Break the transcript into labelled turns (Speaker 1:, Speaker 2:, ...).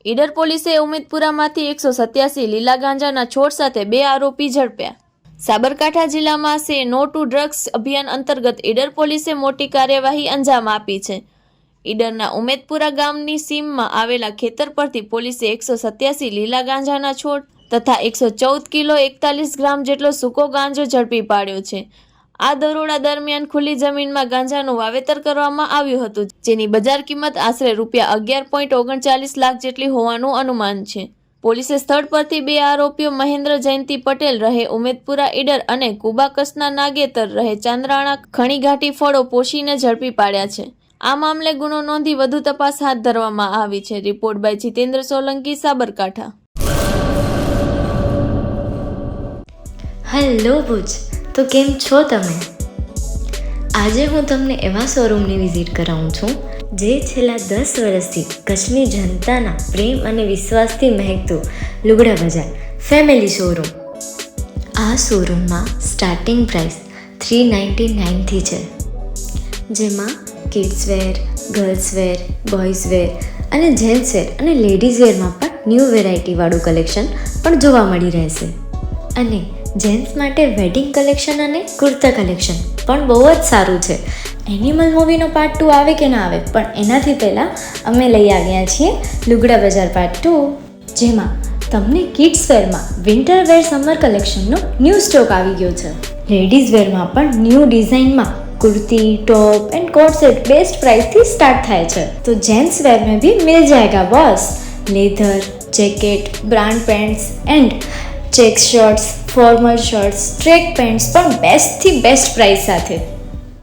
Speaker 1: ઈડર પોલીસે ઉમેદપુરામાંથી 187 લીલા ગાંજાના છોડ સાથે 2 આરોપી ઝડપ્યા. સાબરકાંઠા જિલ્લામાં સે નો ટુ ડ્રગ્સ અભિયાન અંતર્ગત ઈડર પોલીસે મોટી કાર્યવાહી અંજામ આપી છે. ઈડરના ઉમેદપુરા ગામની સીમમાં આવેલા ખેતર પરથી પોલીસે 187 લીલા ગાંજાના છોડ તથા 114 કિલો 41 ગ્રામ જેટલો સૂકો ગાંજો ઝડપી પાડ્યો છે. આ દરોડા દરમિયાન ખુલ્લી જમીનમાં ગાંજાનું વાવેતર કરવામાં આવ્યું હતું, જેની બજાર કિંમત આશરે ₹11.39 લાખ જેટલી હોવાનું અનુમાન છે. પોલીસે સ્થળ પરથી 2 આરોપીઓ મહેન્દ્ર જયંતિ પટેલ રહે ઉમેદપુરા ઈડર અને કુબા કસના નાગેતર રહે ચાંદ્રાણા ખણીઘાટી ફળો પોષીને ઝડપી પાડ્યા છે. આ મામલે ગુનો નોંધી વધુ તપાસ હાથ ધરવામાં આવી છે. Report by Jitendra Solanki, Sabarkantha.
Speaker 2: Hello Bhuj, તો કેમ છો તમે? આજે હું તમને એવા શોરૂમની વિઝિટ કરાવું છું જે છેલ્લા 10 વર્ષથી કચ્છની જનતાના પ્રેમ અને વિશ્વાસથી મહેકતું લુગડા બજાર ફેમિલી શોરૂમ. આ શોરૂમમાં સ્ટાર્ટિંગ પ્રાઇસ 399થી છે, જેમાં કિડ્સવેર, ગર્લ્સવેર, બોયઝવેર અને જેન્ટ્સવેર અને લેડીઝવેરમાં પણ ન્યૂ વેરાયટીવાળું કલેક્શન પણ જોવા મળી રહેશે. અને જેન્ટ્સ માટે વેડિંગ કલેક્શન અને કુર્તા કલેક્શન પણ બહુ જ સારું છે. એનિમલ મૂવીનો પાર્ટ 2 આવે કે ના આવે, પણ એનાથી પહેલાં અમે લઈ આવ્યા છીએ લુગડા બજાર પાર્ટ 2, જેમાં તમને કિડ્સવેરમાં વિન્ટરવેર સમર કલેક્શનનો ન્યૂ સ્ટોક આવી ગયો છે. લેડીઝવેરમાં પણ ન્યૂ ડિઝાઇનમાં kurti, top and coat set best price थी स्टार्ट थाय छे. तो जेंट्स वेर में भी मिल जाएगा boss. Leather, jacket, brand pants and check shirts, formal shirts, track pants પણ બેસ્ટ થી બેસ્ટ પ્રાઇસ સાથે.